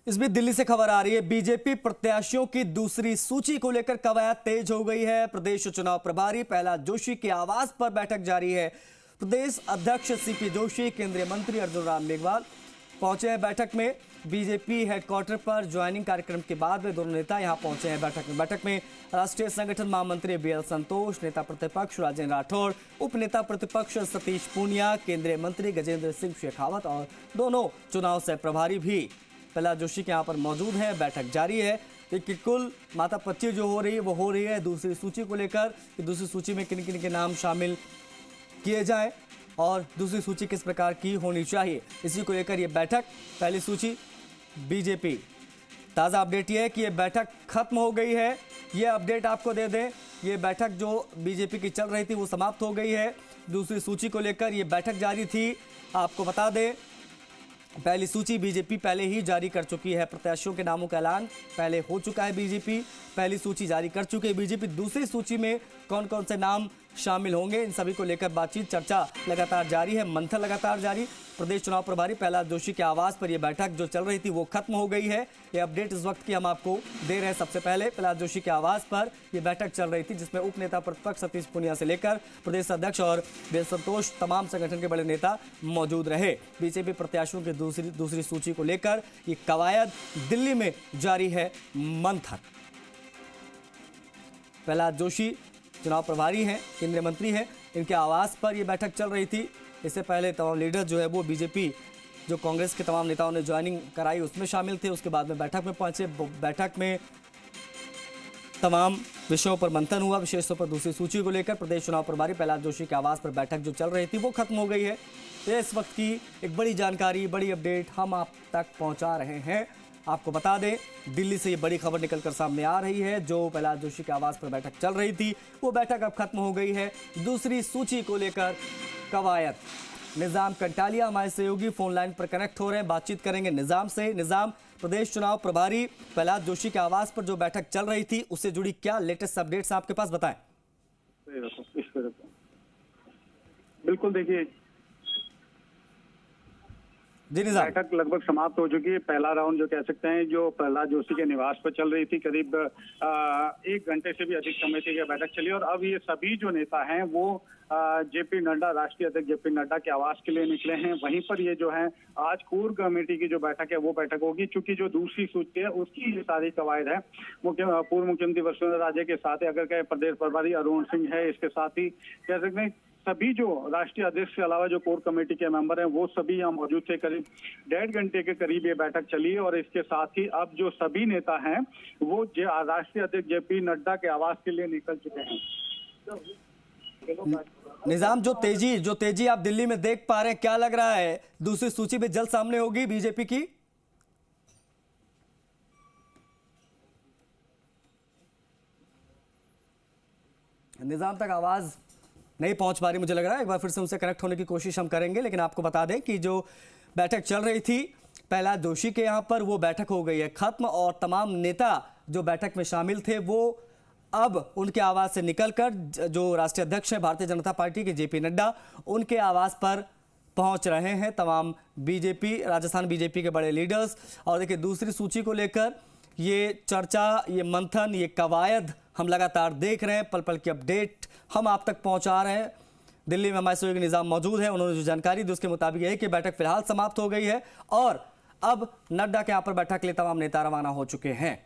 इस बीच दिल्ली से खबर आ रही है, बीजेपी प्रत्याशियों की दूसरी सूची को लेकर कवायद तेज हो गई है। प्रदेश चुनाव प्रभारी प्रहलाद जोशी के आवास पर बैठक जारी है। प्रदेश अध्यक्ष सीपी जोशी, केंद्रीय मंत्री अर्जुन राम मेघवाल पहुंचे हैं बैठक में। बीजेपी हेडक्वार्टर पर ज्वाइनिंग कार्यक्रम के बाद में दोनों नेता यहां पहुंचे हैं बैठक में राष्ट्रीय संगठन महामंत्री बीएल संतोष, नेता प्रतिपक्ष राजेंद्र राठौड़, उप नेता प्रतिपक्ष सतीश पूनिया, केंद्रीय मंत्री गजेंद्र सिंह शेखावत और दोनों चुनाव से प्रभारी भी प्रहलाद जोशी के यहाँ पर मौजूद हैं। बैठक जारी है कि कुल माथापच्ची जो हो रही है दूसरी सूची को लेकर कि दूसरी सूची में किन किन के नाम शामिल किए जाएं और दूसरी सूची किस प्रकार की होनी चाहिए, इसी को लेकर ये बैठक। पहली सूची बीजेपी, ताज़ा अपडेट ये है कि ये बैठक खत्म हो गई है। ये अपडेट आपको दे दें, ये बैठक जो बीजेपी की चल रही थी वो समाप्त हो गई है। दूसरी सूची को लेकर ये बैठक जारी थी। आपको बता दें पहली सूची बीजेपी पहले ही जारी कर चुकी है। प्रत्याशियों के नामों का ऐलान पहले हो चुका है। बीजेपी पहली सूची जारी कर चुकी है। बीजेपी दूसरी सूची में कौन कौन से नाम शामिल होंगे, इन सभी को लेकर बातचीत चर्चा लगातार जारी है, मंथन लगातार जारी। प्रदेश चुनाव प्रभारी प्रहलाद जोशी के आवास पर यह बैठक जो चल रही थी वो खत्म हो गई है। ये अपडेट इस वक्त की हम आपको दे रहे हैं। सबसे पहले प्रहलाद जोशी के आवास पर यह बैठक चल रही थी जिसमें उप नेता प्रतिपक्ष सतीश पूनिया से लेकर प्रदेश अध्यक्ष और बीएल संतोष तमाम संगठन के बड़े नेता मौजूद रहे। बीजेपी प्रत्याशियों की दूसरी सूची को लेकर ये कवायद दिल्ली में जारी है, मंथन। प्रहलाद जोशी चुनाव प्रभारी हैं, केंद्रीय मंत्री हैं, इनके आवास पर यह बैठक चल रही थी। इससे पहले तमाम लीडर जो है वो बीजेपी जो कांग्रेस के तमाम नेताओं ने ज्वाइनिंग कराई उसमें शामिल थे। उसके बाद में बैठक में पहुंचे। बैठक में तमाम विषयों पर मंथन हुआ, विशेष तौर पर दूसरी सूची को लेकर। प्रदेश चुनाव प्रभारी प्रहलाद जोशी के आवास पर बैठक जो चल रही थी वो खत्म हो गई है। तो इस वक्त की एक बड़ी जानकारी, बड़ी अपडेट हम आप तक पहुंचा रहे हैं। आपको बता दें दिल्ली से ये बड़ी खबर निकलकर सामने आ रही है। जो प्रहलाद जोशी के आवास पर बैठक चल रही थी वो बैठक अब खत्म हो गई है। दूसरी सूची को लेकर कवायद। निजाम कंटालिया हमारे सहयोगी फोन लाइन पर कनेक्ट हो रहे हैं, बातचीत करेंगे निजाम से। निजाम, प्रदेश चुनाव प्रभारी प्रहलाद जोशी के आवास पर जो बैठक चल रही थी उससे जुड़ी क्या लेटेस्ट अपडेट्स आपके पास, बताएं। बिल्कुल, देखिए बैठक लगभग समाप्त हो चुकी है। पहला राउंड जो कह सकते हैं जो प्रहलाद जोशी के निवास पर चल रही थी, करीब 1 घंटे से भी अधिक समय तक यह बैठक चली और अब ये सभी जो नेता हैं वो जेपी नड्डा, राष्ट्रीय अध्यक्ष जेपी नड्डा के आवास के लिए निकले हैं। वहीं पर ये जो है आज कोर कमेटी की जो बैठक है वो बैठक होगी। चूंकि जो दूसरी सूची है उसकी ये सारी कवायद है। पूर्व मुख्यमंत्री वसुंधरा राजे के साथ अगर कहे प्रदेश प्रभारी अरुण सिंह है, इसके साथ ही कह सकते हैं सभी जो राष्ट्रीय अध्यक्ष के अलावा जो कोर कमेटी के मेंबर हैं वो सभी यहाँ मौजूद थे। करीब 1.5 घंटे के करीब ये बैठक चली और इसके साथ ही अब जो सभी नेता हैं वो राष्ट्रीय अध्यक्ष जेपी नड्डा के आवास के लिए निकल चुके हैं। निजाम, जो तेजी आप दिल्ली में देख पा रहे हैं, क्या लग रहा है दूसरी सूची में जल्द सामने होगी बीजेपी की? निजाम तक आवाज नहीं पहुंच पा रही, मुझे लग रहा है। एक बार फिर से उनसे कनेक्ट होने की कोशिश हम करेंगे, लेकिन आपको बता दें कि जो बैठक चल रही थी प्रहलाद जोशी के यहाँ पर वो बैठक हो गई है खत्म और तमाम नेता जो बैठक में शामिल थे वो अब उनके आवास से निकलकर जो राष्ट्रीय अध्यक्ष हैं भारतीय जनता पार्टी के जेपी नड्डा, उनके आवास पर पहुंच रहे हैं तमाम बीजेपी, राजस्थान बीजेपी के बड़े लीडर्स। और देखिए दूसरी सूची को लेकर ये चर्चा, ये मंथन, ये कवायद हम लगातार देख रहे हैं। पल पल की अपडेट हम आप तक पहुंचा रहे हैं। दिल्ली में हमारे सहयोगी निजाम मौजूद है, उन्होंने जो जानकारी दी उसके मुताबिक यह है कि बैठक फिलहाल समाप्त हो गई है और अब नड्डा के यहाँ पर बैठक के लिए तमाम नेता रवाना हो चुके हैं।